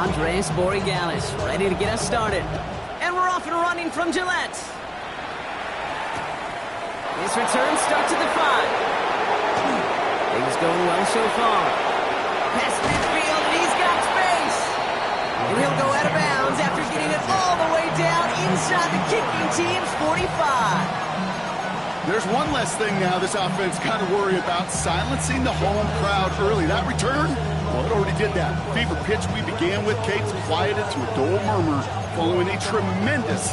Andres Borregales ready to get us started. And we're off and running from Gillette. His return starts at the 5. Things going well so far. Past midfield, and he's got space. And he'll go out of bounds after getting it all the way down inside the kicking team's 45. There's one less thing now this offense got to worry about, silencing the home crowd early. That return, well, it already did that. Fever pitch we began with, Kate's quieted to a dull murmur following a tremendous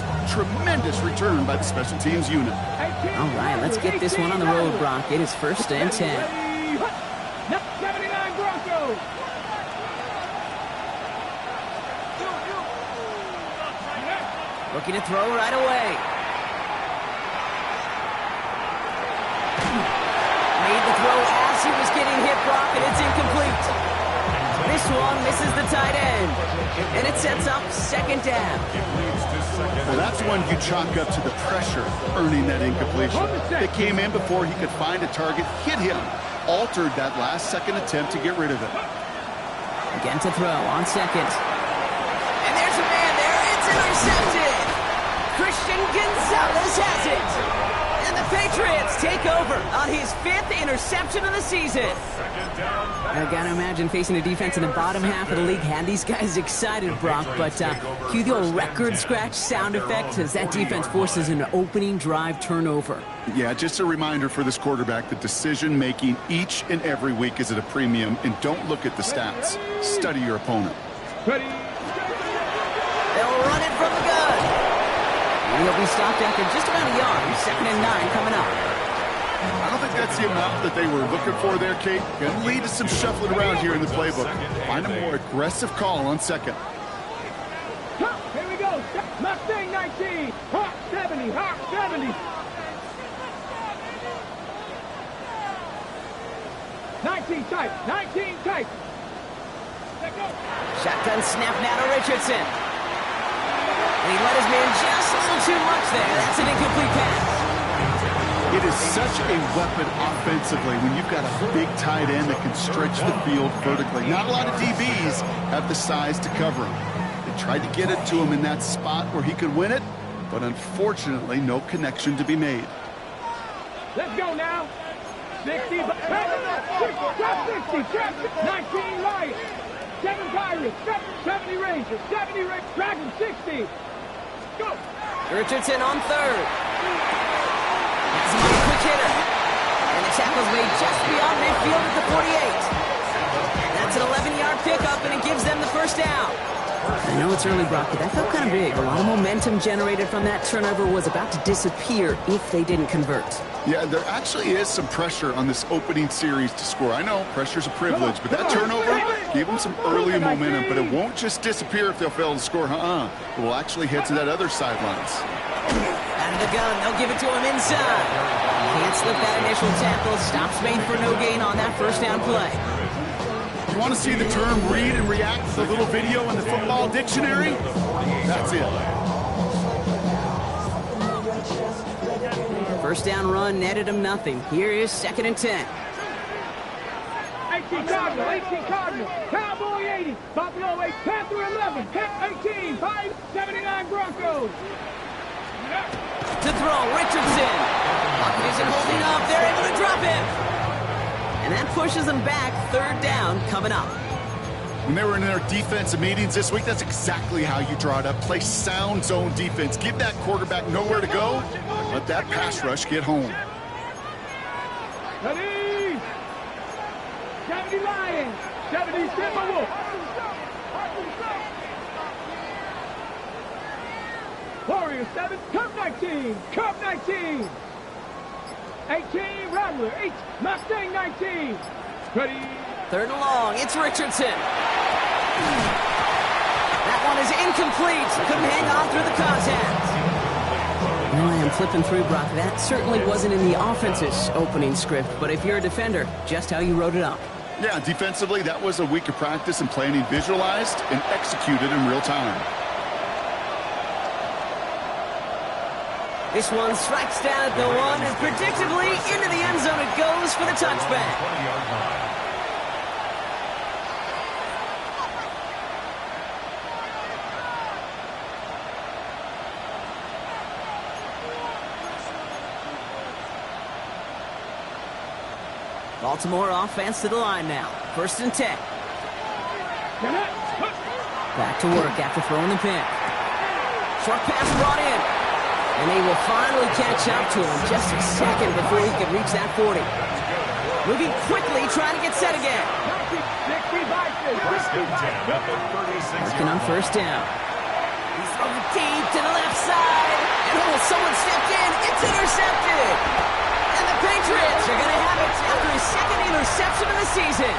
return by the special teams unit. All right, let's get this one on the road, Brock. It is 1st and 10. 79 Broncos. Looking to throw right away. Made the throw as he was getting hit, Brock, and it's incomplete. This one misses the tight end, and it sets up 2nd down. Well, that's one you chalk up to the pressure earning that incompletion. It came in before he could find a target, hit him, altered that last-second attempt to get rid of it. Again to throw on 2nd. And there's a man there. It's intercepted. Christian Gonzalez has it. And the Patriots take over on his 5th interception of the season. I gotta imagine facing a defense in the bottom half of the league had these guys excited, Brock, but cue the old record scratch sound effect as that defense forces an opening drive turnover. Yeah, just a reminder for this quarterback that decision-making each and every week is at a premium, and don't look at the stats. Study your opponent. Ready. They'll run it from the gun. And he'll be stopped after just about a yard. 2nd and 9 coming up. I don't think that's the amount that they were looking for there, Kate. Going to lead to some shuffling around here in the playbook. Find a more aggressive call on 2nd. Here we go. Mustang 19. Hawk 70. Hawk 70. 19 tight. 19 tight. Shotgun snap now to Richardson. And he let his man just a little too much there. That's an incomplete pass. It is such a weapon offensively when you've got a big tight end that can stretch the field vertically. Not a lot of DBs have the size to cover him. They tried to get it to him in that spot where he could win it, but unfortunately, no connection to be made. Let's go now. 60. Trap 60. Trap 19 Lions. 7 Pirates. 70 Rangers. 70 Dragon 60. Go. Richardson on 3rd. That's a mighty quick hitter. And the tackle's made just beyond midfield at the 48. That's an 11-yard pickup, and it gives them the 1st down. I know it's early, Brock, but that felt kind of big. A lot of momentum generated from that turnover was about to disappear if they didn't convert. Yeah, there actually is some pressure on this opening series to score. I know pressure's a privilege, but that turnover gave them some early momentum, but it won't just disappear if they'll fail to score. It will actually head to that other sidelines. Out of the gun, they'll give it to him inside. Can't slip that initial tackle. Stops made for no gain on that 1st down play. You want to see the term read and react to the little video in the football dictionary? That's it. 1st down run netted him nothing. Here is 2nd and 10. 18 Cardinal. 18 Cardinal. Cowboy 80. Buffalo 8. Panther 11. Pitt 18. 5. 79 Broncos. To throw, Richardson. Pocket isn't holding up. They're able to drop him. And that pushes them back. 3rd down coming up. When they were in their defensive meetings this week, that's exactly how you draw it up. Play sound zone defense. Give that quarterback nowhere to go. Let that pass rush get home. Ready. 70 Lions. 70 Timberwolves. Warriors 7. Cup 19. Cup 19. 18 Rattler. 8. Mustang 19. Ready. 3rd and long. It's Richardson. That one is incomplete. Couldn't hang on through the contact. Well, I am flipping through, Brock. That certainly wasn't in the offense's opening script, but if you're a defender, just how you wrote it up. Yeah, defensively, that was a week of practice and planning visualized and executed in real time. This one strikes down at the 1, and predictably into the end zone it goes for the touchback. Baltimore offense to the line now. 1st and 10. Back to work after throwing the pick. Short pass brought in. And they will finally catch up to him just a second before he could reach that 40. Moving quickly, trying to get set again. Working on 1st down. He's throwing deep to the left side. And someone stepped in. It's intercepted. And the Patriots are going to have it after his 2nd interception of the season.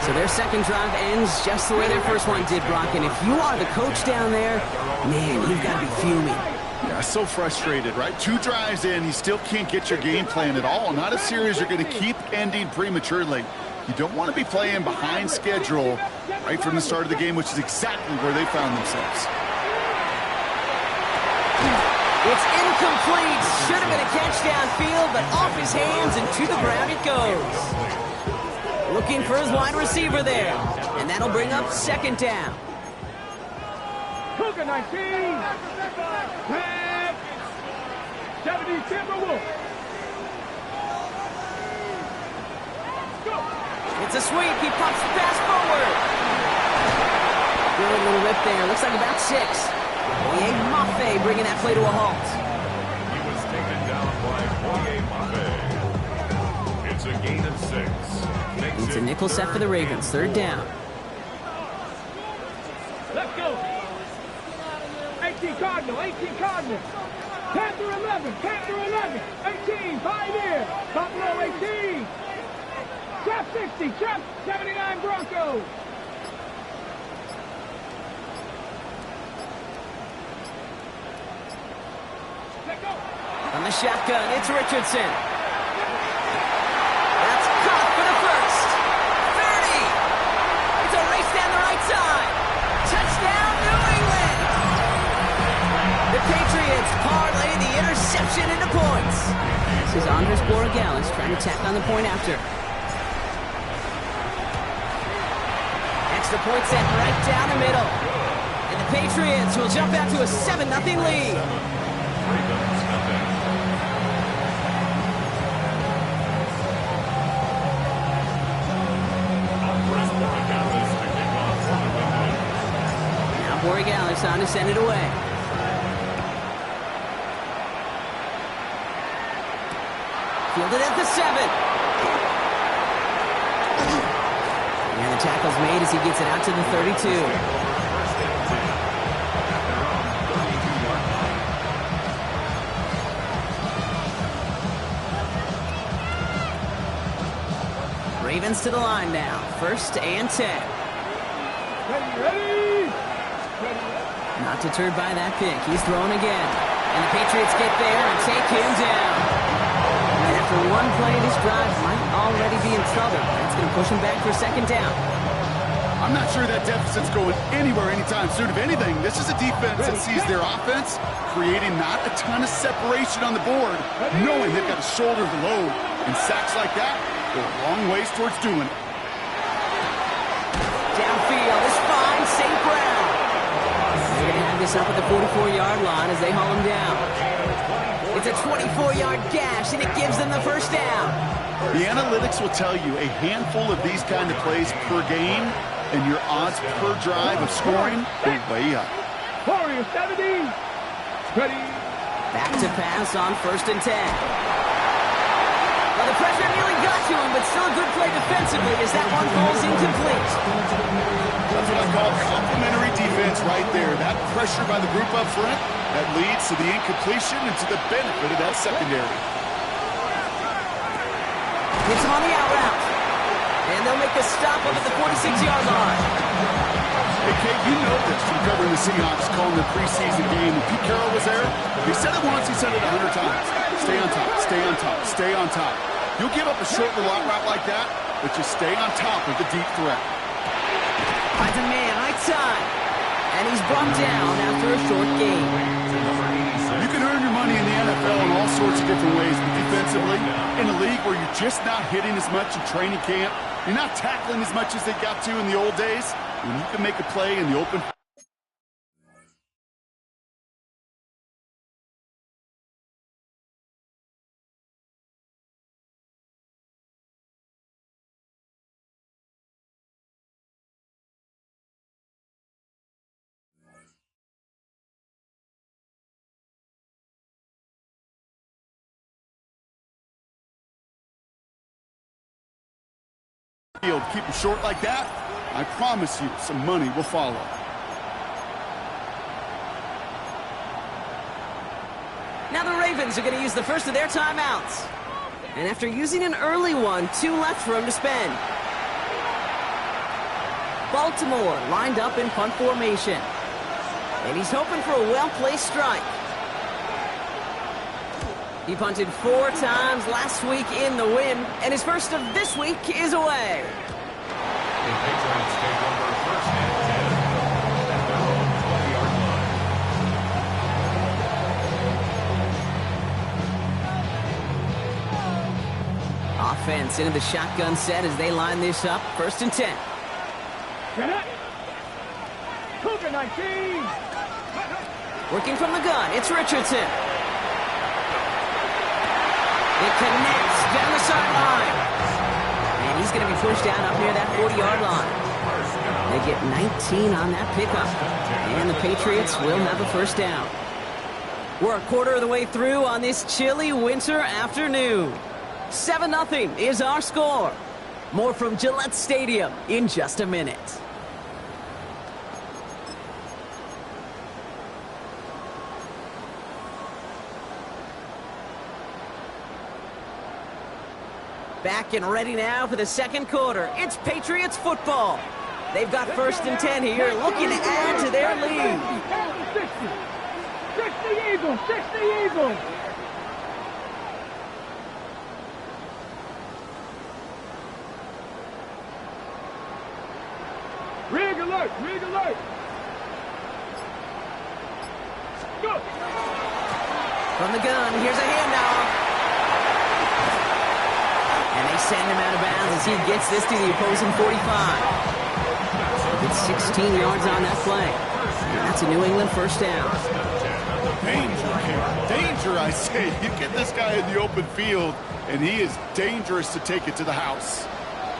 So their 2nd drive ends just the way their 1st one did, Brock. And if you are the coach down there, man, you've got to be fuming. Yeah, so frustrated, right? 2 drives in, you still can't get your game plan at all. Not a series you're going to keep ending prematurely. You don't want to be playing behind schedule right from the start of the game, which is exactly where they found themselves. It's incomplete. Should have been a catch downfield, but off his hands and to the ground it goes. Looking for his wide receiver there. And that'll bring up 2nd down. Cougar 19. 70 Timberwolves. It's a sweep. He pops the pass forward. Good little rip there. Looks like about 6. Boye Mafe bringing that play to a halt. He was taken down by Boye Mafe. It's a gain of 6. It's a nickel set for the Ravens. 3rd down. Let's go. 18 Cardinal, 18 Cardinal. Panther 11, Panther 11. 18, 5 here. Buffalo 18. Trap 60, Trap 79 Broncos. Let go. On the shotgun, it's Richardson. That's caught for the 1st. 30. It's a race down the right side. Touchdown, New England. The Patriots parlay the interception into points. This is Andres Borregales trying to tack on the point after. Extra point set right down the middle. And the Patriots will jump out to a 7-0 lead. Now Borregales on to send it away. Fielded at the 7. And the tackle's made as he gets it out to the 32. Ravens to the line now. 1st and 10. Ready. Not deterred by that pick. He's throwing again. And the Patriots get there and take him down. And after one play, this drive might already be in trouble. That's going to push him back for 2nd down. I'm not sure that deficit's going anywhere anytime soon. If anything, this is a defense that sees their offense creating not a ton of separation on the board, knowing they've got to shoulder the load. And sacks like that go a long ways towards doing it. Downfield is fine. St. Brown. They're going to have this up at the 44-yard line as they haul him down. It's a 24-yard gash, and it gives them the 1st down. The analytics will tell you a handful of these kind of plays per game, and your odds per drive of scoring go way up. Warrior 70. Ready. Back to pass on 1st and 10. Well, the pressure nearly got to him, but still a good play defensively as that one falls incomplete. That's what I call complementary defense right there. That pressure by the group up front, that leads to the incompletion and to the benefit of that secondary. Gets him on the out route. And they'll make a stop up at the 46-yard line. Hey, Kate, you know this from covering the Seahawks, calling the preseason game. When Pete Carroll was there, he said it once, he said it 100 times. Stay on top, stay on top, stay on top. You'll give up a short little out route like that, but just stay on top of the deep threat. Finds a man right side. And he's brought down after a short gain. You can earn your money in the NFL in all sorts of different ways, but defensively, in a league where you're just not hitting as much in training camp, you're not tackling as much as they got to in the old days, when you can make a play in the open field. Keep them short like that, I promise you some money will follow. Now the Ravens are going to use the first of their timeouts. And after using an early one, 2 left for him to spend. Baltimore lined up in punt formation. And he's hoping for a well-placed strike. He punted 4 times last week in the win, and his first of this week is away. The Patriots take over first and 10 at their own 20-yard line. Offense into the shotgun set as they line this up. First and 10. Get it. Cougar 19. Working from the gun, it's Richardson. It connects down the sideline. And he's going to be pushed down up near that 40-yard line. They get 19 on that pickup. And the Patriots will have a first down. We're a quarter of the way through on this chilly winter afternoon. 7-0 is our score. More from Gillette Stadium in just a minute. Back and ready now for the second quarter. It's Patriots football. They've got first and 10 here, looking to add to their lead. 60 Eagles, 60 Eagles. Rig alert, rig alert. Go. From the gun, here's a handoff. And they send him out of bounds as he gets this to the opposing 45. It's 16 yards on that play. And that's a New England first down. Danger here. Danger, I say. You get this guy in the open field, and he is dangerous to take it to the house.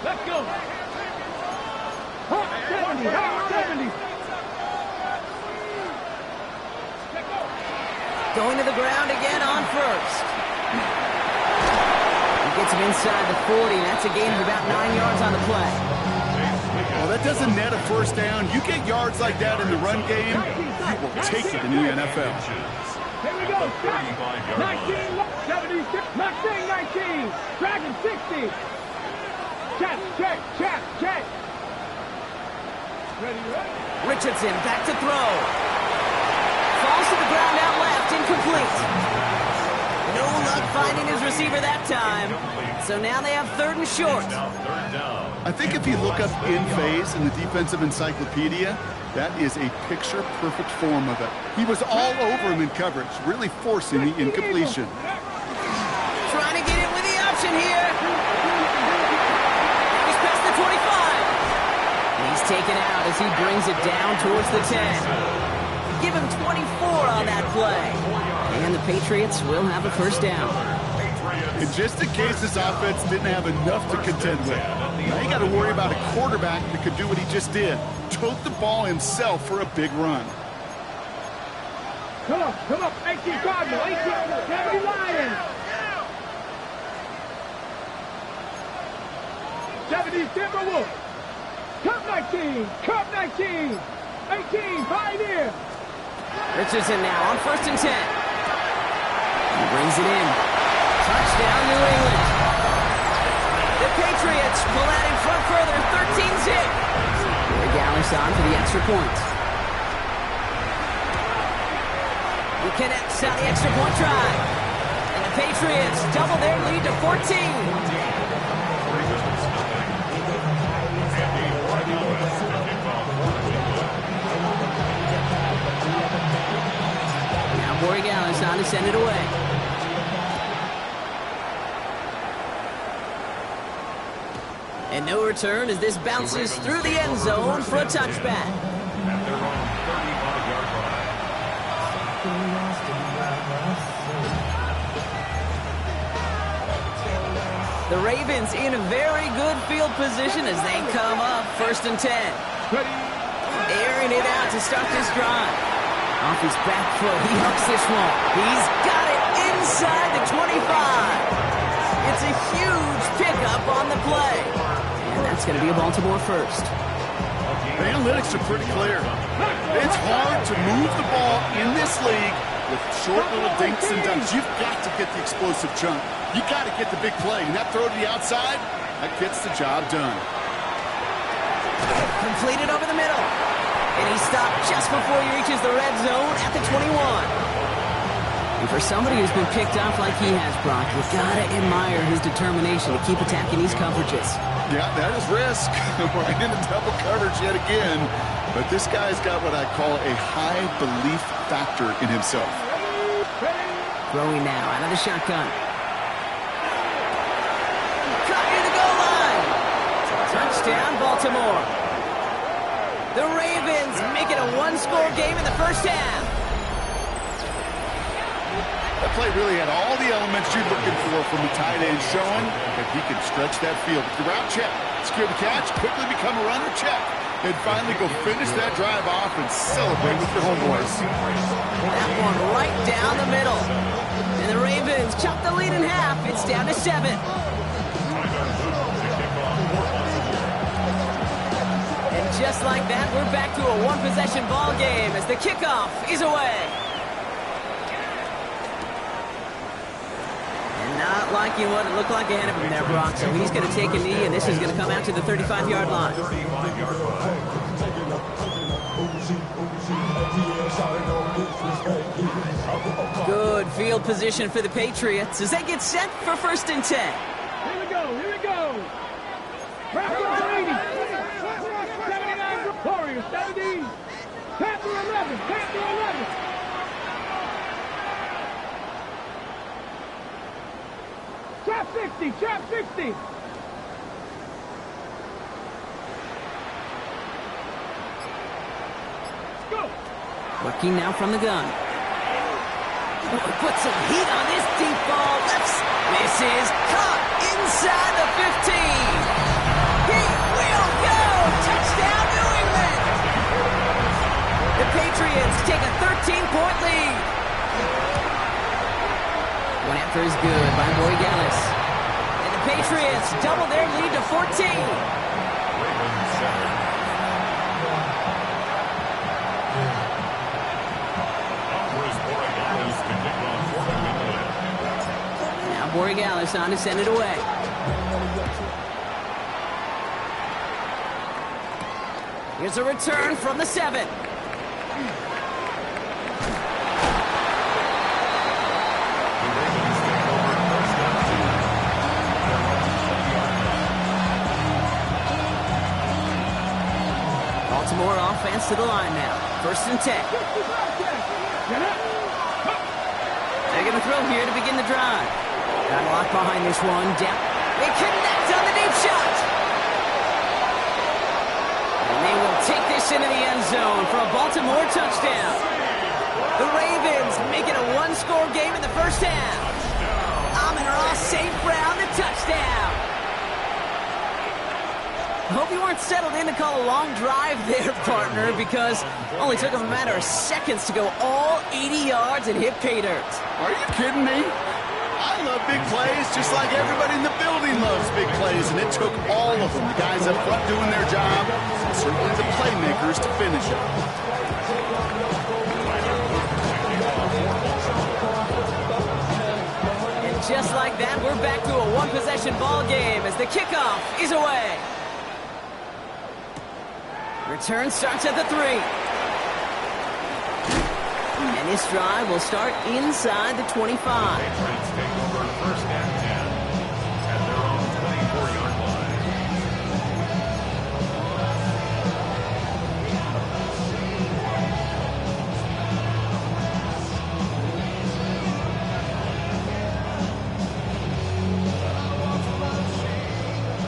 Let's go. 70, 70. Going to the ground again on first. He gets him inside the 40, and that's a gain of about 9 yards on the play. Well, that doesn't net a first down. You get yards like that in the run game, you will take it in the NFL. Here we go. 19, 76, Mustang 19, Dragon 60. Check. Ready. Richardson back to throw. Falls to the ground out left, incomplete. No luck finding his receiver that time. So now they have third and short. I think if you look up in phase in the defensive encyclopedia, that is a picture-perfect form of it. He was all over him in coverage, really forcing the incompletion. Trying to get it with the option here. He's past the 25. He's taken out as he brings it down towards the 10. Give him 24 on that play. And the Patriots will have a first down. And just in case this offense didn't have enough to contend with, now you got to worry about a quarterback that could do what he just did. Tote the ball himself for a big run. Come on. 18 Cardinal, 18, 70 Lions. 70 Timberwolves. Cup 19. 18, Pioneer. Richardson now on first and 10. He brings it in. Touchdown, New England. The Patriots pull out in front further, 13-zip. Corey Gallis on for the extra point. He connects on the extra point try. And the Patriots double their lead to 14. Corey Gallis on to send it away. And no return as this bounces through the end zone for a touchback. At their own 35-yard line. The Ravens in a very good field position as they come up first and 10. Airing it out to start this drive. Off his back foot, he hooks this one. He's got it inside the 25. It's a huge pickup on the play. And that's going to be a Baltimore first. The analytics are pretty clear. It's hard to move the ball in this league with short little dinks and dunks. You've got to get the explosive chunk. You got to get the big play. And that throw to the outside, that gets the job done. Completed over the middle. And he stopped just before he reaches the red zone at the 21. And for somebody who's been picked off like he has, Brock, you've got to admire his determination to keep attacking these coverages. Yeah, that is risk. Right into double coverage yet again. But this guy's got what I call a high belief factor in himself. Throwing now out of the shotgun. Cut near the goal line. Touchdown, Baltimore. The Ravens make it a one-score game in the first half. That play really had all the elements you're looking for from a tight end, showing that he can stretch that field. The route check, secure the catch, quickly become a runner check, and finally go finish that drive off and celebrate with your homeboys. That one right down the middle. And the Ravens chop the lead in half. It's down to 7. And just like that, we're back to a one-possession ball game as the kickoff is away. Not liking what it looked like ahead of him there, Brock. So he's going to take a knee, and this is going to come out to the 35-yard line. Good field position for the Patriots as they get set for 1st and 10. Here we go, here we go. Panther 80. 79 Warriors 70. Panther 11, Panther 11. Trap 60, trap 60. Go. Working now from the gun. Put some heat on this deep ball. This is caught inside the 15. He will go. Touchdown, New England. The Patriots take a 13-point lead. One after is good by Borregales. And the Patriots double their lead to 14. Now Borregales on to send it away. Here's a return from the 7. Baltimore offense to the line now. 1st and 10. They're going to throw here to begin the drive. Got a lot behind this one. Down. They connect on the deep shot. And they will take this into the end zone for a Baltimore touchdown. The Ravens make it a one-score game in the first half. Amon-Ra St. Brown the touchdown. I hope you weren't settled in to call a long drive there, partner, because it only took them a matter of seconds to go all 80 yards and hit pay dirt. Are you kidding me? I love big plays just like everybody in the building loves big plays, and it took all of them, the guys up front doing their job, and certainly the playmakers to finish it. And just like that, we're back to a one-possession ball game as the kickoff is away. Return starts at the 3. And this drive will start inside the 25. Patriots take over 1st and 10 at their own 24-yard line.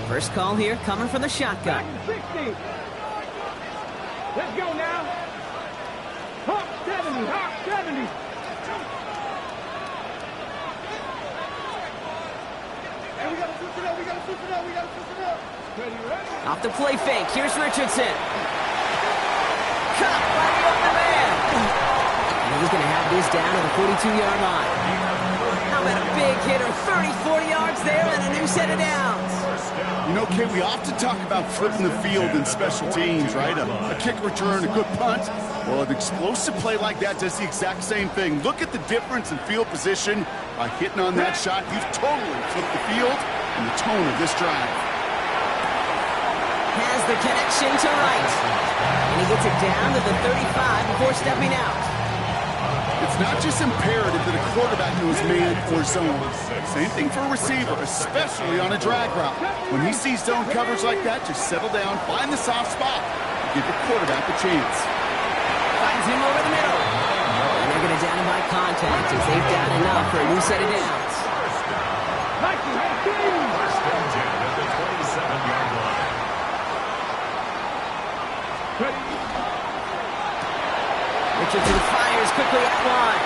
First call here coming from the shotgun. 60. Let's go now. Hawk 70, Hawk 70. Hey, we gotta switch it up, we gotta switch it up, we gotta switch it up. Ready, ready? Off the play fake, here's Richardson. Cut by the open man. And he's going to have this down to the 42-yard line. How about a big hitter, 30, 40 yards there and a new set of downs. You know, Kay, we often talk about flipping the field in special teams, right? A kick return, a good punt. Well, an explosive play like that does the exact same thing. Look at the difference in field position. By hitting on that shot, you've totally flipped the field and the tone of this drive. Has the connection to right. And he gets it down to the 35 before stepping out. It's not just imperative that a quarterback knows man or zone. Same thing for a receiver, especially on a drag route. When he sees zone coverage like that, just settle down, find the soft spot, and give your quarterback a chance. Finds him over the middle. And they're going to down him by contact as they've down enough for a new set of downs. First and 10 at the 27-yard line. Richardson fires quickly at line.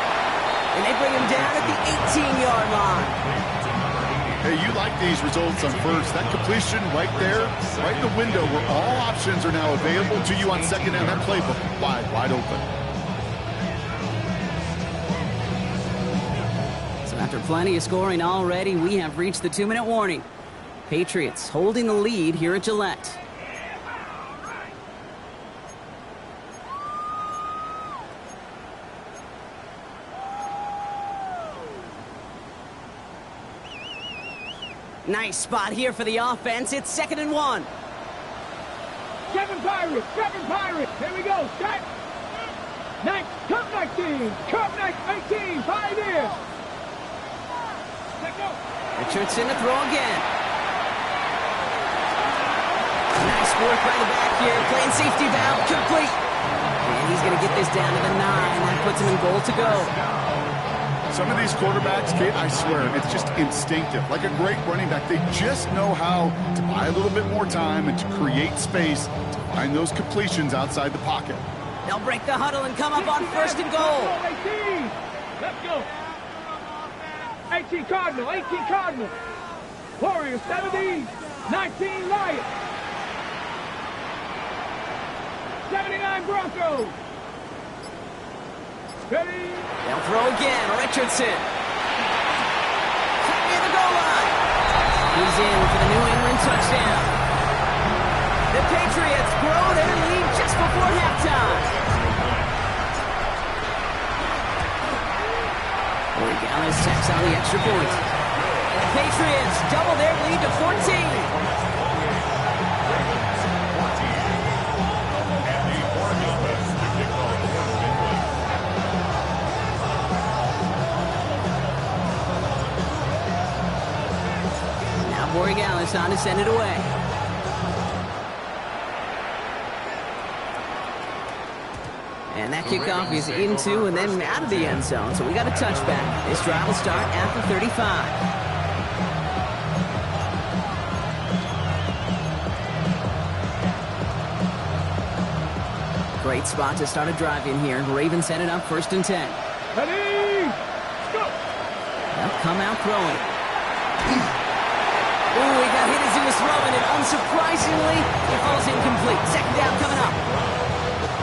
And they bring him down at the 18-yard line. Hey, you like these results on first. That completion right there, right in the window where all options are now available to you on second down. That playbook wide open. So after plenty of scoring already, we have reached the 2-minute warning. Patriots holding the lead here at Gillette. Nice spot here for the offense. It's 2nd and 1. Kevin Pirates, here we go, start. Cup 19, 18, 5 here. Let's go. Richardson to throw again. Nice work by the back here, playing safety valve, complete. And he's going to get this down to the 9. That puts him in goal to go. Some of these quarterbacks, Kate, I swear, it's just instinctive. Like a great running back, they just know how to buy a little bit more time and to create space to find those completions outside the pocket. They'll break the huddle and come up on 1st and goal. 18, let's go. 18 Cardinal. Warriors 17, 19 Lions. 79 Broncos. Ready? They'll throw again. Richardson. Near the goal line. He's in for the New England touchdown. The Patriots grow their lead just before halftime. Corey Gallis tacks on the extra point. Patriots double their lead to 14. Corey Gallis on to send it away. And that kickoff is into and then out of the end zone. So we got a touchback. This drive will start at the 35. Great spot to start a drive in here. Ravens set it up 1st and 10. Ready? Go. They'll come out throwing. Ooh, he got hit as he was throwing, and unsurprisingly, it falls incomplete. 2nd down coming up.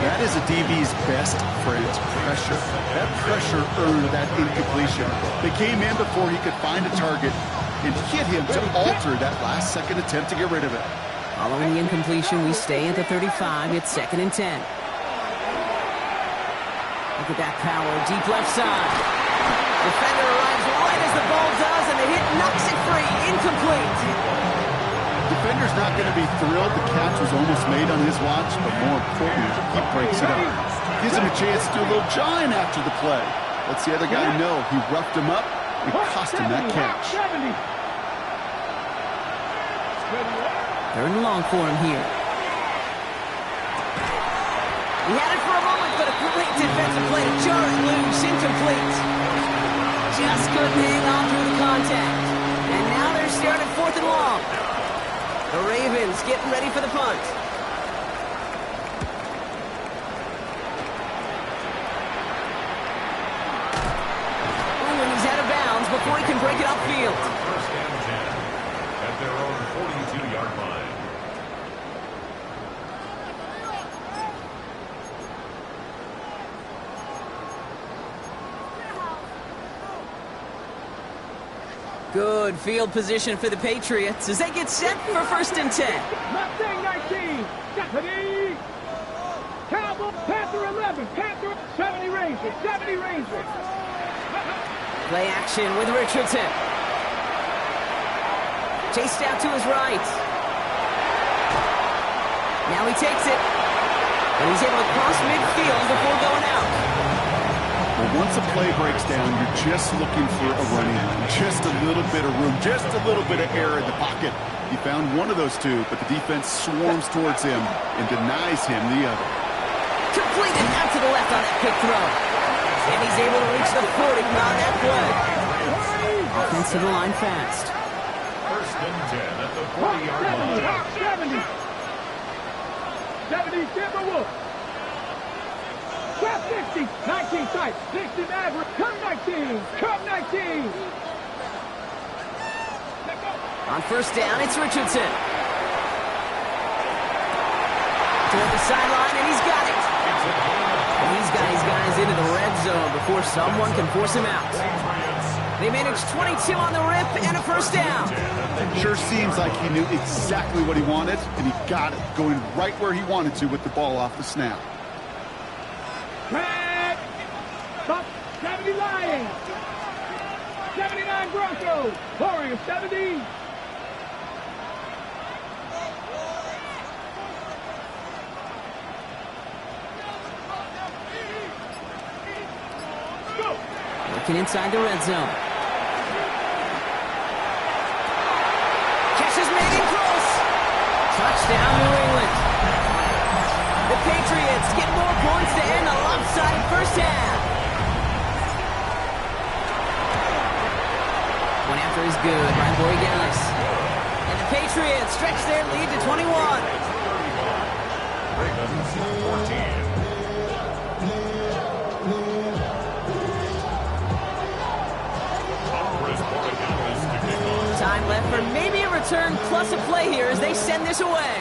That is a DB's best friend, pressure. That pressure earned that incompletion. They came in before he could find a target and hit him to alter that last-second attempt to get rid of it. Following the incompletion, we stay at the 35. It's 2nd and 10. Look at that power, deep left side. Defender arrives right as the ball does, and the hit knocks it free. Incomplete. Defender's not going to be thrilled the catch was almost made on his watch, but more importantly, he breaks it up. Gives him a chance to do a little jawing after the play. Lets the other guy know he roughed him up and cost him that catch. 3rd and long for him here. He had it for a moment, but a great defensive play to jar it loose. Incomplete. Just couldn't hang on through the contact. And now they're starting 4th and long. The Ravens getting ready for the punt. Ooh, and he's out of bounds before he can break it upfield. First and 10 at their own 42-yard line. Good field position for the Patriots as they get set for 1st and 10. Mustang 19. Stephanie. Cowboy. Panther 11. Panther 70 Rangers. 70 Rangers. Play action with Richardson. Chased out to his right. Now he takes it. And he's able to cross midfield before going out. Well, once a play breaks down, you're just looking for a running room. Just a little bit of room, just a little bit of air in the pocket. He found one of those two, but the defense swarms towards him and denies him the other. Completed out to the left on that quick throw. And he's able to reach the 40 on that play. Offensive line fast. 1st and 10 at the 40-yard line. 70 Timberwolves. Trap 60. 19 tight. 60 Maverick. Come 19. Come 19. On 1st down, it's Richardson. Toward the sideline, and he's got it. And he's got his guys into the red zone before someone can force him out. They managed 22 on the rip and a 1st down. Sure seems like he knew exactly what he wanted, and he got it, going right where he wanted to with the ball off the snap. Red. 70 Lions. 79 Broncos. Warriors 70. Looking inside the red zone. Catch is made in close. Touchdown, New England. The Patriots get more points to end a lopsided 1st half. One after is good by Borregales. And the Patriots stretch their lead to 21. Ravens 14. Time left for maybe a return plus a play here as they send this away.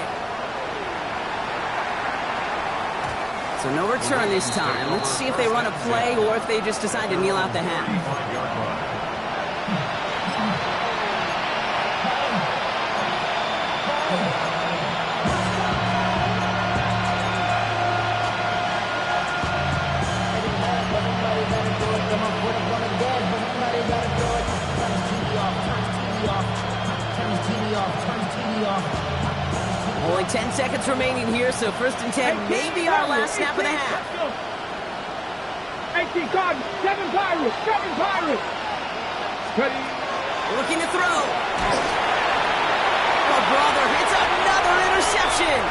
So no return this time. Let's see if they run a play or if they just decide to kneel out the half. 5-yard line. Only 10 seconds remaining here, so 1st and 10, maybe our last snap of the half. 18 Cardinals, 7 Pirates, 7 Pirates. Ready. Looking to throw. Oh, brother, it's another interception.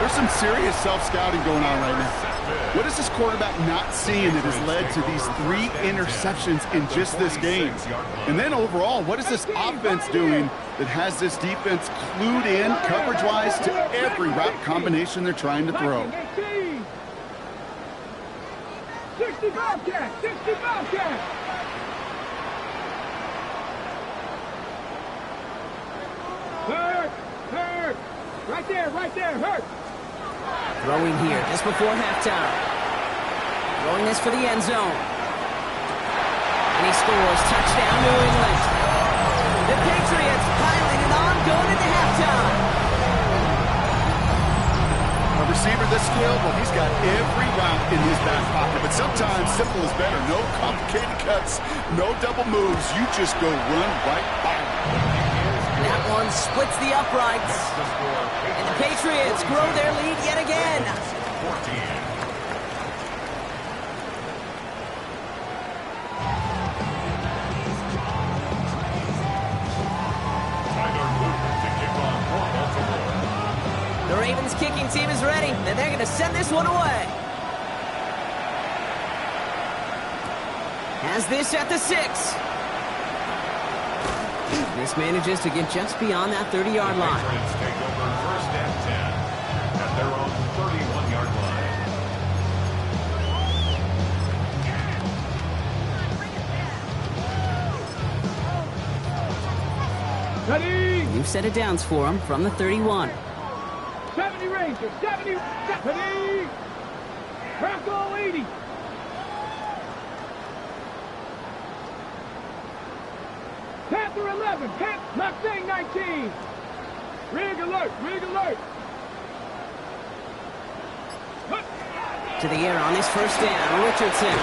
There's some serious self-scouting going on right now. What is this quarterback not seeing that has led to these 3 interceptions in just this game? And then overall, what is this offense doing that has this defense clued in coverage-wise to every route combination they're trying to throw? 60 Bobcat, 60 Bobcat. Hurt. Right there, Hurt. Throwing here just before halftime. Throwing this for the end zone. And he scores. Touchdown, New England. The Patriots piling it on going into halftime. A receiver this skilled, well, he's got every route in his back pocket. But sometimes simple is better. No complicated cuts, no double moves. You just go run right by him. That one splits the uprights. And the Patriots grow their lead yet again. 14. The Ravens kicking team is ready, and they're going to send this one away. Has this at the 6. This manages to get just beyond that 30-yard line. Patriots take over 1st and 10 at their own 31-yard line. Ready. New set of downs for him from the 31. 70 Rangers, 70, Bronco 80. 11. Mustang 19. Rig alert. Rig alert. To the air on his first down, Richardson.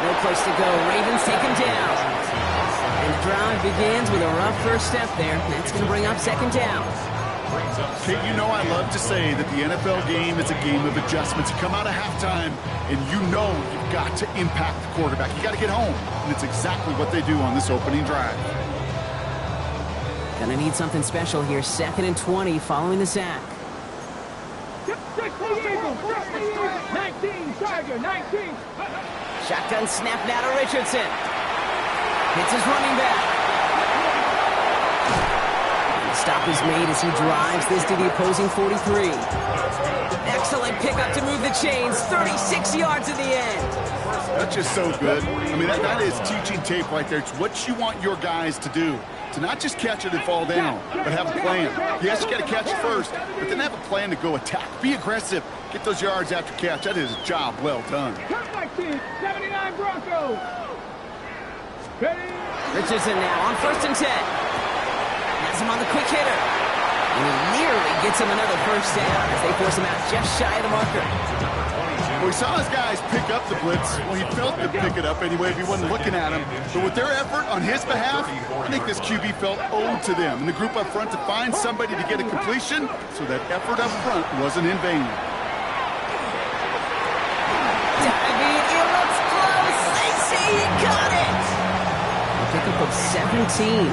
No place to go. Ravens take him down. And the drive begins with a rough first step there. That's going to bring up second down. Kate, you know I love to say that the NFL game is a game of adjustments. You come out of halftime, and you know you've got to impact the quarterback. You got to get home, and it's exactly what they do on this opening drive. Gonna need something special here. 2nd and 20 following the sack. 19, Tiger, 19. Shotgun snap now to Richardson. Hits his running back. Stop is made as he drives this to the opposing 43. Excellent pickup to move the chains. 36 yards at the end. That's just so good. I mean, that is teaching tape right there. It's what you want your guys to do. To not just catch it and fall down, but have a plan. Yes, you got to catch it first, but then have a plan to go attack. Be aggressive. Get those yards after catch. That is a job well done. 79 Broncos. Ready? Richardson now on 1st and 10. Has him on the quick hitter. And he nearly gets him another first down as they force him out just shy of the marker. Well, we saw his guys pick up the blitz. Well, he felt to pick it up anyway if he wasn't looking at him. But with their effort on his behalf, I think this QB felt owed to them. And the group up front to find somebody to get a completion, so that effort up front wasn't in vain. Diving, it looks close. They say he got it. A pickup of 17.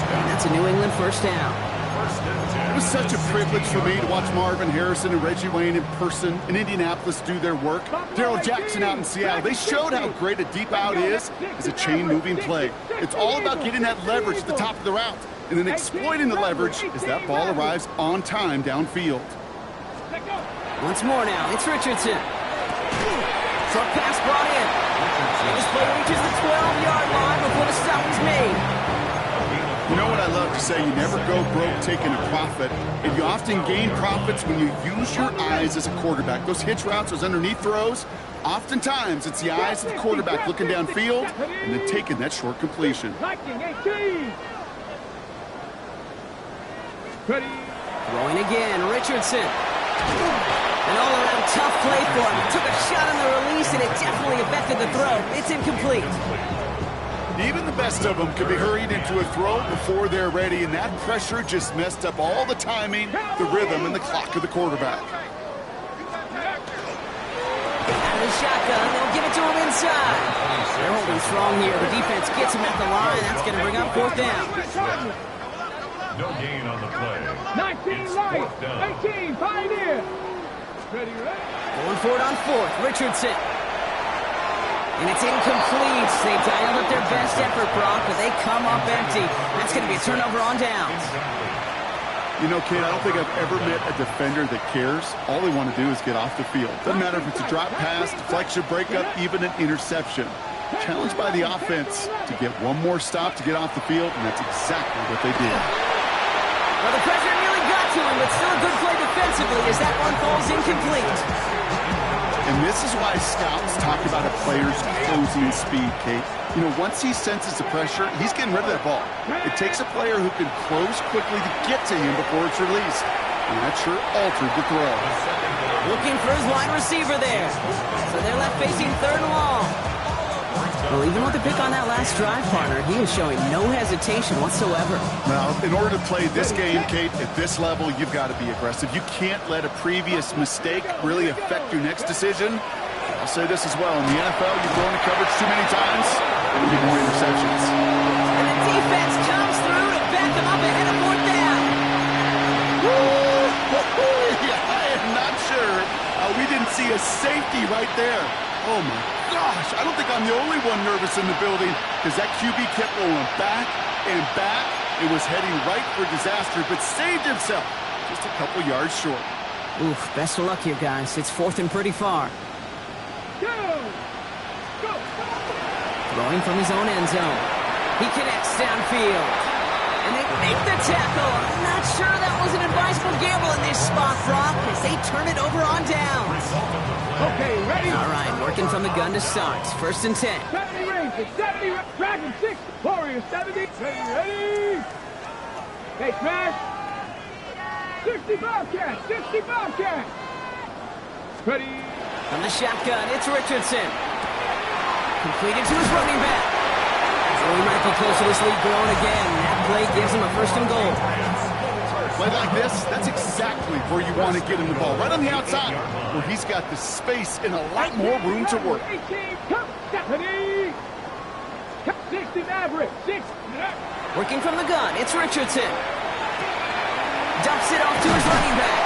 And that's a New England first down. It was such a privilege for me to watch Marvin Harrison and Reggie Wayne in person in Indianapolis do their work. Darrell Jackson out in Seattle. They showed how great a deep out is as a chain-moving play. It's all about getting that leverage at the top of the route and then exploiting the leverage as that ball arrives on time downfield. Once more now, it's Richardson. Short pass brought in. And this play reaches the 12-yard line before the stop is made. You know what I love to say? You never go broke taking a profit, and you often gain profits when you use your eyes as a quarterback. Those hitch routes, those underneath throws, oftentimes it's the eyes of the quarterback looking downfield and then taking that short completion. Throwing again, Richardson. An all-around tough play for him. Took a shot on the release, and it definitely affected the throw. It's incomplete. Even the best of them could be hurried into a throw before they're ready, and that pressure just messed up all the timing, the rhythm, and the clock of the quarterback. Out of the shotgun, they'll give it to him inside. They're holding strong here. The defense gets him at the line. That's going to bring up 4th down. No gain on the play. 19 right, 18 Pioneer. Ready, ready? Going for it on 4th, Richardson. And it's incomplete. They dialed up their best effort, Brock, but they come up empty. That's going to be a turnover on downs. You know, Kate, I don't think I've ever met a defender that cares. All they want to do is get off the field. Doesn't matter if it's a drop pass, deflection, breakup, even an interception. Challenged by the offense to get one more stop to get off the field, and that's exactly what they did. Well, the pressure nearly got to him, but still a good play defensively as that one falls incomplete. And this is why scouts talk about a player's closing speed, Kate. You know, once he senses the pressure, he's getting rid of that ball. It takes a player who can close quickly to get to him before it's released. And that sure altered the throw. Looking for his wide receiver there. So they're left facing 3rd and long. Well, even with the pick on that last drive, partner, he is showing no hesitation whatsoever. Now, in order to play this game, Kate, at this level, you've got to be aggressive. You can't let a previous mistake really affect your next decision. I'll say this as well. In the NFL, you've thrown the coverage too many times, and you get more interceptions. And the defense comes through to back him up ahead of 4th down. Yeah, I am not sure we didn't see a safety right there. Oh, my gosh. I don't think I'm the only one nervous in the building because that QB kept going back and back. It was heading right for disaster, but saved himself just a couple yards short. Oof, best of luck here, guys. It's 4th and pretty far. Go! Throwing from his own end zone. He connects downfield. And they make the tackle. I'm not sure that was an advisable gamble in this spot, Brock, as as they turn it over on down. Okay, ready? All right, working from the gun to start. 1st and 10. 70 Rangers, 70 Dragon 6, Warriors 70, ready? Hey, Smash. 60 Bobcats, 60 Bobcats. Ready? From the shotgun, it's Richardson. Completed to his running back. So he might be close to this lead growing again. That play gives him a 1st and goal. Play like this, that's exactly where you want to get him the ball. Right on the outside, where he's got the space and a lot more room to work. 18, come, Stephanie. 60 Maverick, 6. Working from the gun, it's Richardson. Dumps it off to his running back.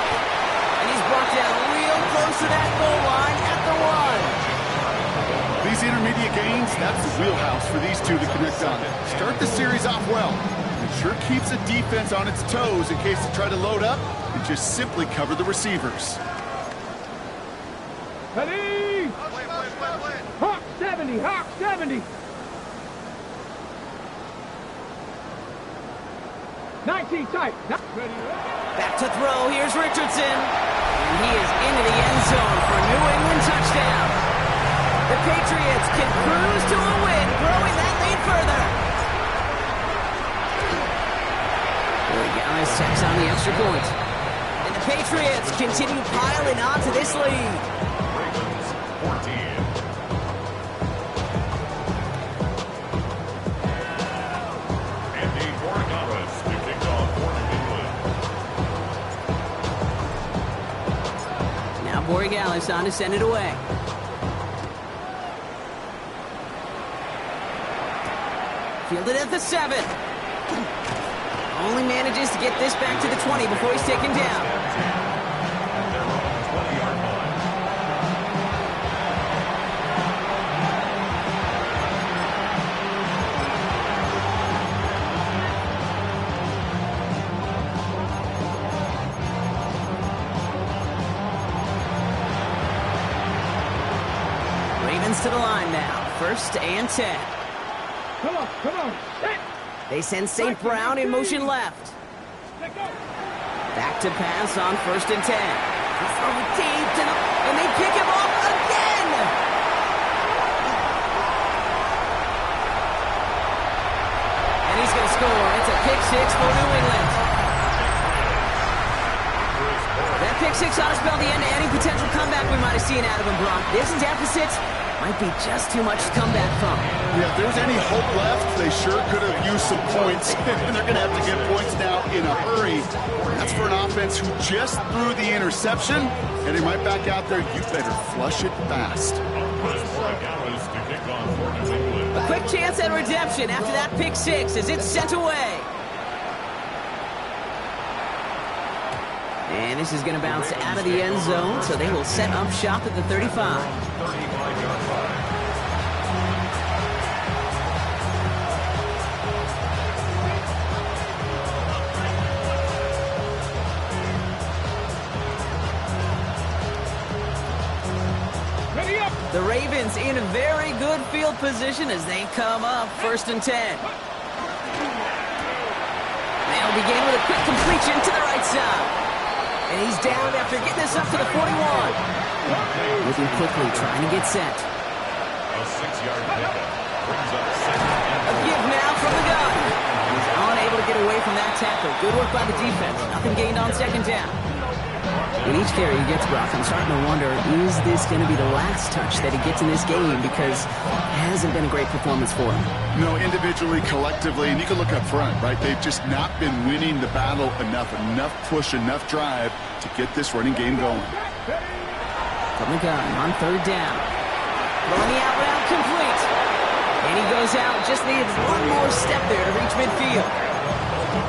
And he's brought down real close to that goal line at the 1. These intermediate gains, that's the wheelhouse for these two to connect on. Start the series off well. It sure keeps the defense on its toes in case they try to load up and just simply cover the receivers. Ready? Hawk 70, Hawk 70. 19 tight. Ready? Back to throw, here's Richardson. And he is into the end zone for a New England touchdown. The Patriots can cruise to a win, growing that lead further. Guys tacks on the extra point. And the Patriots continue piling onto this lead. Ravens 14. Andy Borregales to kick off for New England. Now Borregales on to send it away. Fielded at the 7. Only manages to get this back to the 20 before he's taken down. They're on the 20-yard line. Ravens to the line now. 1st and 10. Come on, come on. Set. They send St. Brown in motion left. Let go. Back to pass on 1st and 10. They throw it deep to the, and they pick him off again. And he's going to score. It's a pick 6 for New England. That pick 6 ought to spell the end to any potential comeback we might have seen out of him, Brock. This deficit might be just too much to come back from. Yeah, if there's any hope left, they sure could have used some points. And they're going to have to get points now in a hurry. That's for an offense who just threw the interception. And they might back out there. You better flush it fast. Borregales to kick off for New England. A quick chance at redemption after that pick 6 as it's sent away. And this is going to bounce out of the end zone, so they will set up shop at the 35. 35-yard line. Ready up. The Ravens in a very good field position as they come up 1st and 10. They'll begin with a quick completion to the right side. And he's down after getting this up to the 41. Moving quickly, trying to get set. A 6-yard pickup brings up 2nd and A give now from the gun. He's unable to get away from that tackle. Good work by the defense. Nothing gained on 2nd down. With each carry he gets, Brock, I'm starting to wonder, is this going to be the last touch that he gets in this game? Because it hasn't been a great performance for him. No, individually, collectively, and you can look up front, right? They've just not been winning the battle enough push, enough drive to get this running game going. From the gun on 3rd down. Throwing the out route complete. And he goes out, just needs one more step there to reach midfield.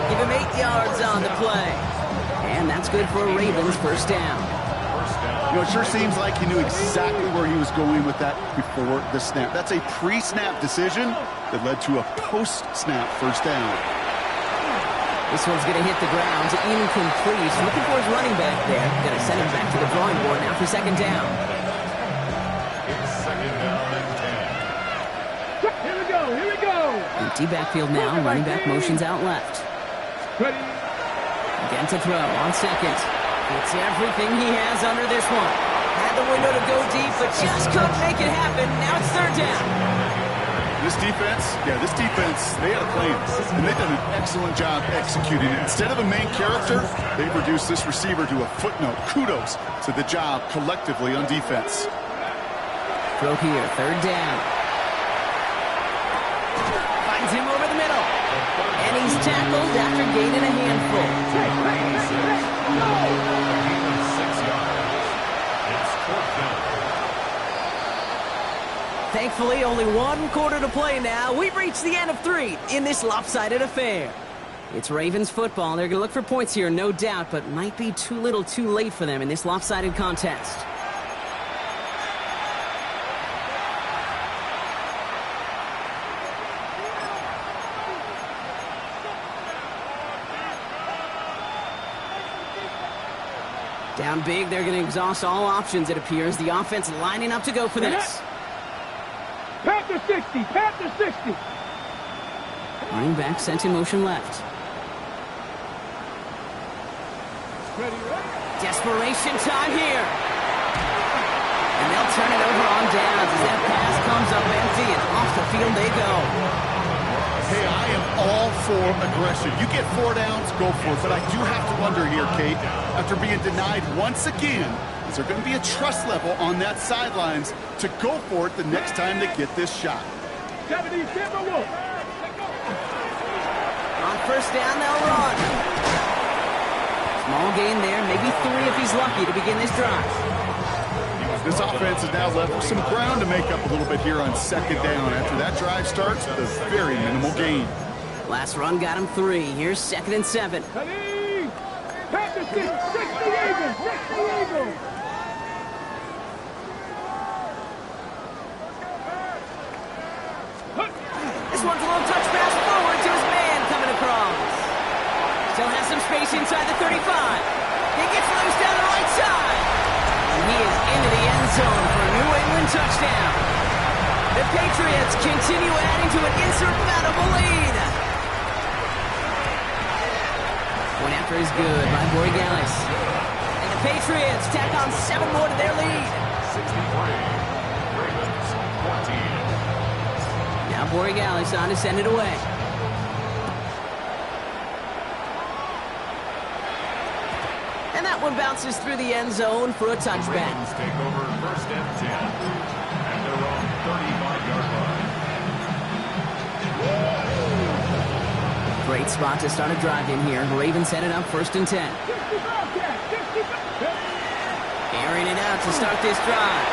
Give him 8 yards on the play. And that's good for a Ravens 1st down. You know, it sure seems like he knew exactly where he was going with that before the snap. That's a pre-snap decision that led to a post-snap 1st down. This one's going to hit the ground, incomplete. Looking for his running back there. Going to send him back to the drawing board now for 2nd down. It's 2nd down and 10. Here we go, here we go. Empty backfield now. Running back motions out left. Ready. Again to throw on 2nd. It's everything he has under this one. Had the window to go deep, but just couldn't make it happen. Now it's third down. This defense, they had a plan, and they've done an excellent job executing it. Instead of a main character, they've reduced this receiver to a footnote. Kudos to the job collectively on defense. Throw here, third down. Finds him over the middle. And he's tackled after gaining a handful. 6 yards. It's fourth down. Thankfully, only one quarter to play now. We've reached the end of 3 in this lopsided affair. It's Ravens football. They're going to look for points here, no doubt, but might be too little too late for them in this lopsided contest. Down big, they're going to exhaust all options, it appears. The offense lining up to go for this. Panther 60, Panther 60. Running back sent in motion left. Desperation time here. And they'll turn it over on downs as that pass comes up empty and off the field they go. Hey, I am all for aggression. You get 4 downs, go for it. But I do have to wonder here, Kate, after being denied once again, is there going to be a trust level on that sidelines to go for it the next time they get this shot? 70 Timberwolves. On first down, they'll run. Small gain there, maybe 3 if he's lucky to begin this drive. This offense is now left with some ground to make up a little bit here on second down after that drive starts with a very minimal gain. Last run got him 3. Here's 2nd and 7. Panther 60 Eagles, 60 Eagles. This one's a little touch pass forward to his man coming across. Still has some space inside the 35. He gets loose down the right side. And he is into the end zone for a New England touchdown. The Patriots continue adding to an insurmountable lead. Point after is good by Borregales. And the Patriots tack on 7 more to their lead. 63. Ravens 14. Now Borregales on to send it away. And that one bounces through the end zone for a touchback. Ravens take over first and 10 at their own 35-yard line. Great spot to start a drive in here. Ravens headed up first and 10. Airing it out to start this drive.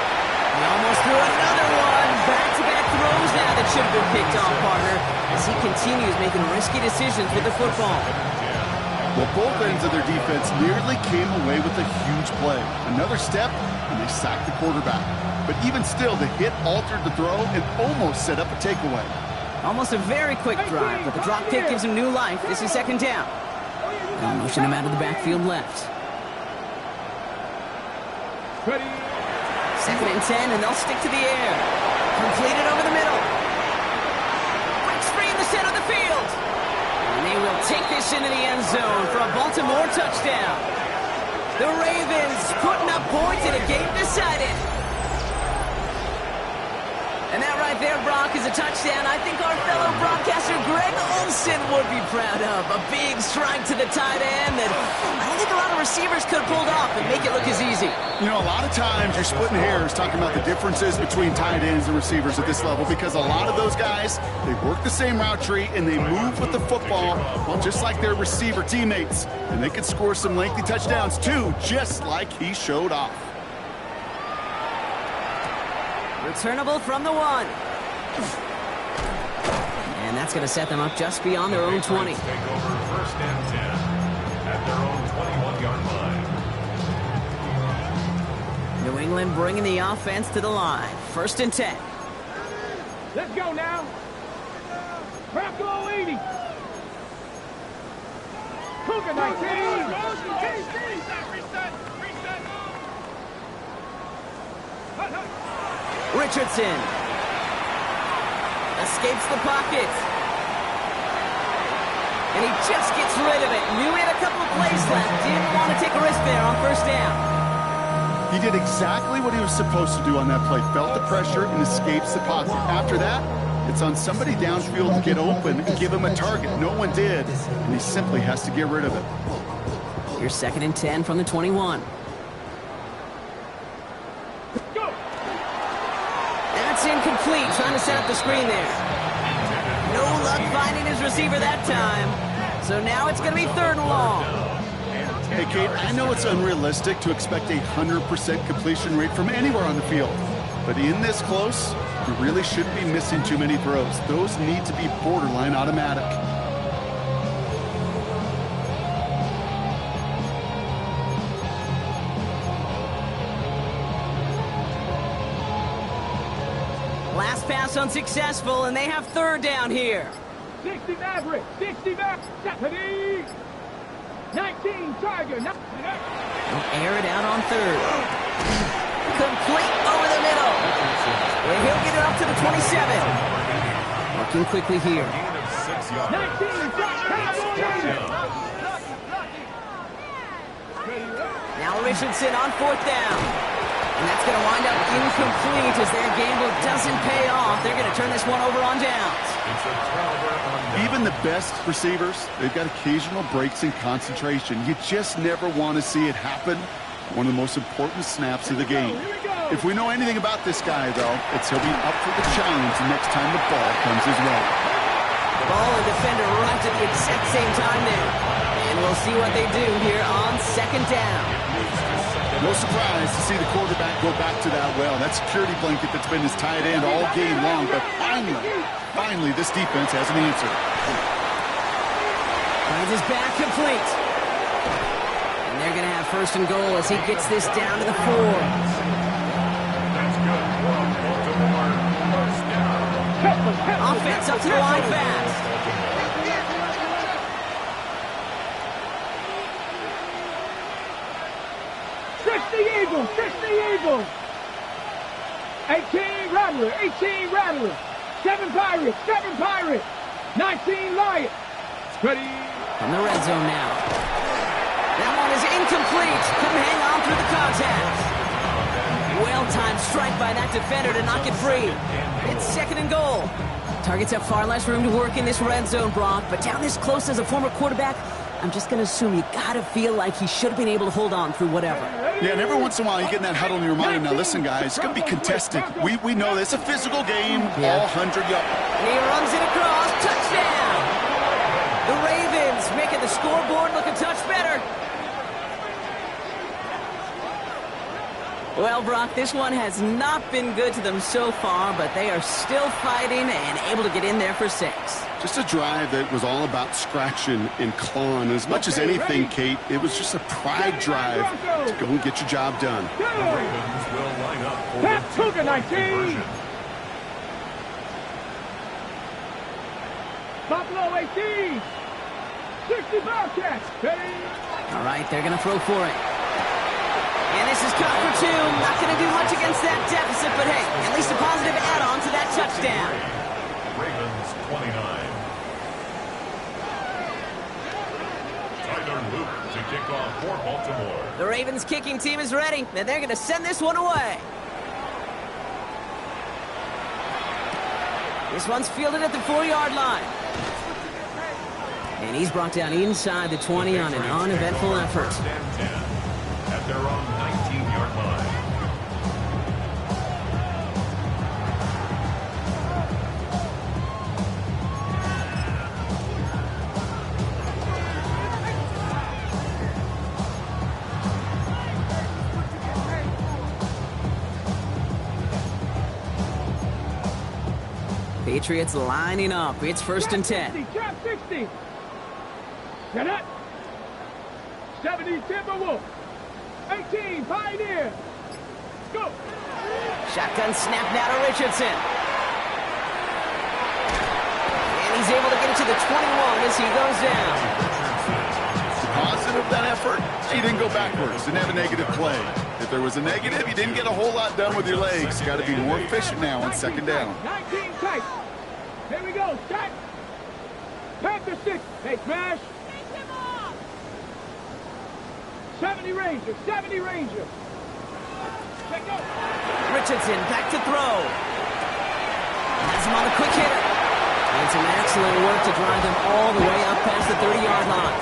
He almost threw another one. Back-to-back throws now that should have been picked off, partner, as he continues making risky decisions with the football. Well, both ends of their defense nearly came away with a huge play. Another step, and they sacked the quarterback. But even still, the hit altered the throw and almost set up a takeaway. Almost a very quick drive, but the drop kick gives him new life. This is 2nd down. They'll motion him out of the backfield left. 2nd and 10, and they'll stick to the air. Completed over the middle. Breaks free in the center of the field. And they will take this into the end zone for a Baltimore touchdown. The Ravens putting up points in a game decided. And that right there, Brock, is a touchdown I think our fellow broadcaster Greg Olsen would be proud of. A big strike to the tight end that I don't think a lot of receivers could have pulled off and make it look as easy. You know, a lot of times you're splitting hairs talking about the differences between tight ends and receivers at this level because a lot of those guys, they work the same route tree and they move with the football, well, just like their receiver teammates. And they can score some lengthy touchdowns too, just like he showed off. Returnable from the 1. And that's going to set them up just beyond their own 20. Take over first and 10 at their own 21-yard line. New England bringing the offense to the line. 1st and 10. Let's go now. Bronco 80. Cougar 19. Richardson escapes the pocket. And he just gets rid of it. Knew he had a couple of plays left. Didn't want to take a risk there on first down. He did exactly what he was supposed to do on that play. Felt the pressure and escapes the pocket. After that, it's on somebody downfield to get open and give him a target. No one did, and he simply has to get rid of it. Here's 2nd and 10 from the 21. That's incomplete. Trying to set up the screen there. No luck finding his receiver that time. So now it's going to be 3rd and long. Hey, Kate, I know it's unrealistic to expect a 100% completion rate from anywhere on the field. But in this close, you really shouldn't be missing too many throws. Those need to be borderline automatic. Last pass unsuccessful, and they have 3rd down here. 60 Maverick, 60 Maverick, 19 Tiger. They'll air it out on 3rd. Complete over the middle. Well, he'll get it up to the 27. Working quickly here. 19 Now Richardson on 4th down. And that's going to wind up incomplete as their gamble doesn't pay off. They're going to turn this one over on downs. Even the best receivers, they've got occasional breaks in concentration. You just never want to see it happen. One of the most important snaps of the game. If we know anything about this guy, though, it's he'll be up for the challenge next time the ball comes his way. Ball and defender arrived at the exact same time there. And we'll see what they do here on 2nd down. No surprise to see the quarterback go back to that well. That security blanket that's been his tight end all game long. But finally, this defense has an answer. Finds his back complete. And they're going to have 1st and goal as he gets this down to the 4. Offense up to the line fast. Eagles, 60 Eagles. 18 Rattler, 18 Rattler. 7 Pirates, 7 Pirates. 19 Lions. Ready. From the red zone now. That one is incomplete. Couldn't hang on through the contact. Well-timed strike by that defender to knock it free. It's 2nd and goal. Targets have far less room to work in this red zone, Brock, but down this close as a former quarterback, I'm just going to assume you got to feel like he should have been able to hold on through whatever. Yeah, and every once in a while you get in that huddle in your mind. Now listen, guys, it's going to be contested. We know this. It's a physical game, all 100 yards. And he runs it across. Touchdown! The Ravens making the scoreboard look a touch better. Well, Brock, this one has not been good to them so far, but they are still fighting and able to get in there for 6. Just a drive that was all about scratching and clawing. As much as anything, Kate, it was just a pride drive to go and get your job done. The Ravens will line up for Pat the Cougar, 19. Buffalo, 18. 60 Bearcats. All right, they're going to throw for it. And this is cut for 2. Not going to do much against that deficit, but hey, at least a positive add-on to that touchdown. Ravens 29. Tyler Luke to kick off for Baltimore. The Ravens kicking team is ready, and they're going to send this one away. This one's fielded at the 4-yard line. And he's brought down inside the 20 on an uneventful effort. At their own 19-yard line. Patriots lining up. It's 1st and 10. Trap 60. Get it. 70 Timberwolves. 18 Pioneer. Go. Shotgun snap now to Richardson. And he's able to get it to the 21 as he goes down. Positive that effort, he didn't go backwards, didn't have a negative play. If there was a negative, you didn't get a whole lot done with your legs. Got to be more efficient now on 2nd down. 19 tight. Here we go. Set. Panther 6. Hey, smash. 70 Rangers, 70 Rangers. Check out. Richardson back to throw. Has him on the quick hitter. And some excellent work to drive them all the way up past the 30-yard line.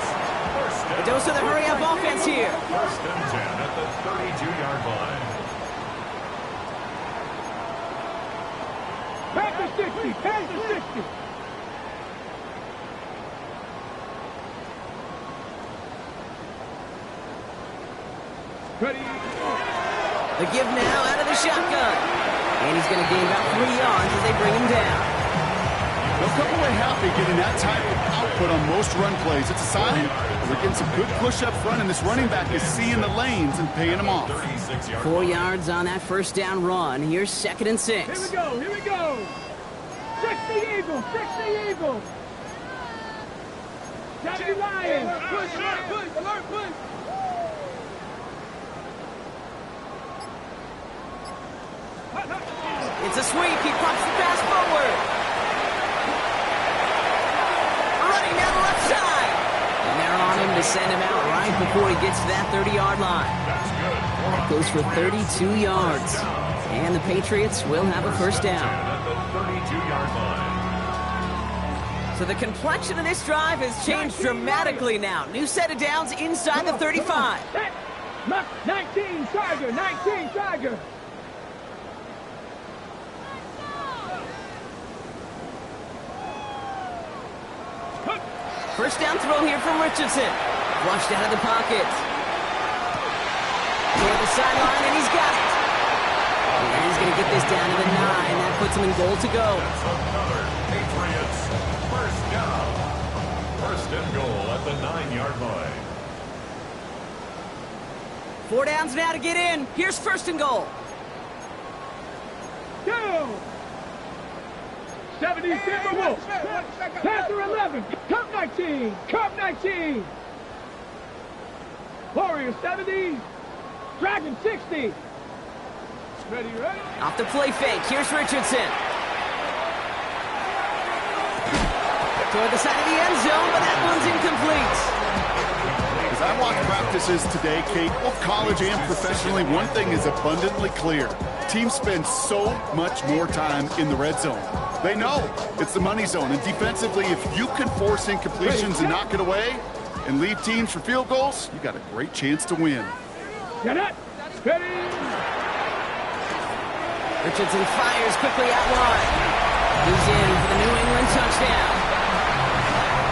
A dose of the hurry-up offense here. First and 10 at the 32-yard line. Past the 60, past the 60. Ready. The give now out of the shotgun. And he's going to gain about 3 yards as they bring him down. They'll come away happy getting that type of output on most run plays. It's a sign that they're getting some good push up front, and this running back is seeing the lanes and paying them off. 4 yards on that first down run. Here's 2nd and 6. Here we go, here we go. 60 Eagles, 60 Eagles. 70 Lions. Push, alert, push. It's a sweep. He pumps the pass forward. Running down the left side. And they're on him to send him out right before he gets to that 30-yard line. That goes for 32 yards. And the Patriots will have a first down. At the 32-yard line. So the complexion of this drive has changed dramatically now. New set of downs inside the 35. 19 Tiger, 19 Tiger. First down throw here from Richardson. Flushed out of the pocket. Toward the sideline, and he's got it. And he's going to get this down to the 9. That puts him in goal to go. That's another Patriots first down. First and goal at the 9-yard line. 4 downs now to get in. Here's 1st and goal. 70 Timberwolves. Panther 11. Cup 19. Cup 19. Warriors 70. Dragon 60. Ready. Off the play fake. Here's Richardson. Toward the side of the end zone, but that one's incomplete. As I watch practices today, Kate, both college and professionally, one thing is abundantly clear. Teams spend so much more time in the red zone. They know it's the money zone. And defensively, if you can force incompletions and knock it away and leave teams for field goals, you got a great chance to win. Get it. Ready. Richardson fires quickly out wide. He's in for the New England touchdown.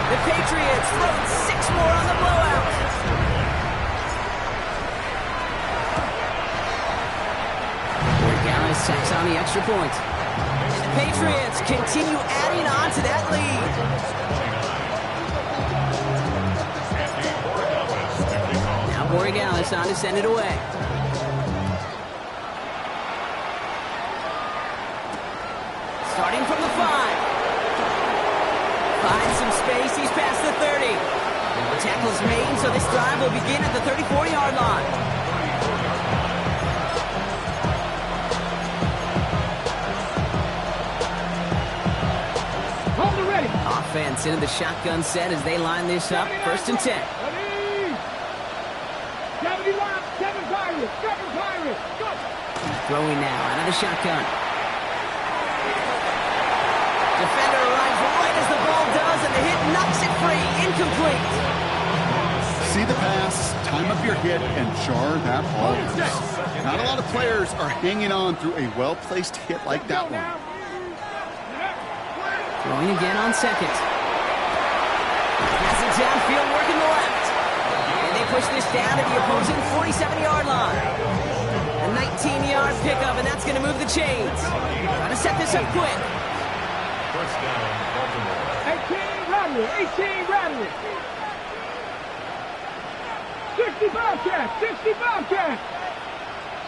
The Patriots throw 6 more on the blowout. Dallas sacks on the extra point. And the Patriots continue adding on to that lead. Now Borregales on to send it away. Starting from the 5. Finds some space. He's past the 30. The tackle's made, so this drive will begin at the 34-yard line. Offense into the shotgun set as they line this up. 1st and 10. Ready. 70 Lions, 7 Pirates, 7 Pirates. Go. Throwing now out of the shotgun. Defender arrives right as the ball does, and the hit knocks it free. Incomplete. See the pass, time up your hit, and jar that ball loose. Not a lot of players are hanging on through a well-placed hit like that one. Throwing again on 2nd. Pass it downfield, working the left. And they push this down to the opposing 47-yard line. A 19-yard pickup, and that's going to move the chains. Trying to set this up quick. First down, Baltimore. 18 Rattler, 18 Rattler. 60 Bobcats, 60 Bobcats.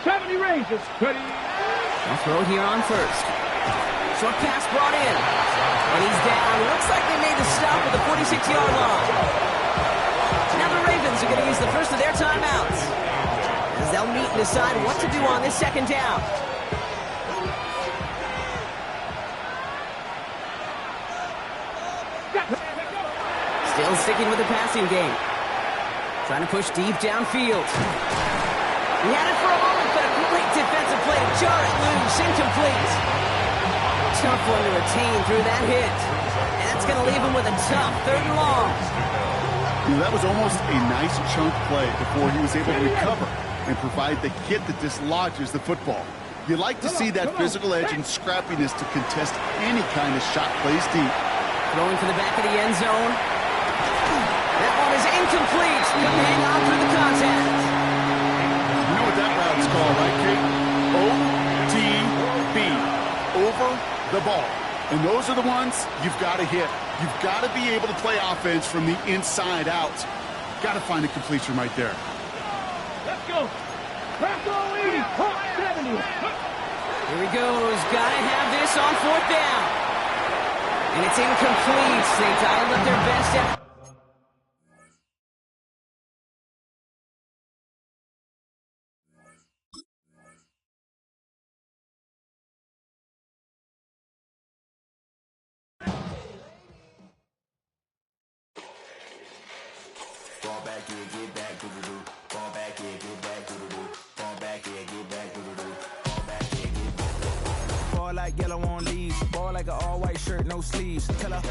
70 Rangers. Ready. I'll throw here on 1st. Short pass brought in. And he's down. Looks like they made the stop at the 46-yard line. Now the Ravens are going to use the first of their timeouts as they'll meet and decide what to do on this 2nd down. Still sticking with the passing game. Trying to push deep downfield. He had it for a moment, but a great defensive play to jar it loose. Incomplete. Tough one to retain through that hit. And that's going to leave him with a tough 3rd and long. That was almost a nice chunk play before he was able to recover and provide the hit that dislodges the football. You like to see that physical edge and scrappiness to contest any kind of shot plays deep. Throwing to the back of the end zone. That one is incomplete. Couldn't hang on through the contact. You know what that route's called, right, Kate? OTB. Over the ball. And those are the ones you've got to hit. You've got to be able to play offense from the inside out. Got to find a completion right there. Let's go. Pass all 80. Hawk 70. Here he goes. Got to have this on 4th down. And it's incomplete. They dialed up their best effort. Fall back, yeah, get back, do-do-do. Fall back, yeah, get back, do-do-do. Fall back, yeah, get back, do-do-do. Fall back, yeah, get back. Fall like yellow on leaves. Ball like an all-white shirt, no sleeves. Tell her.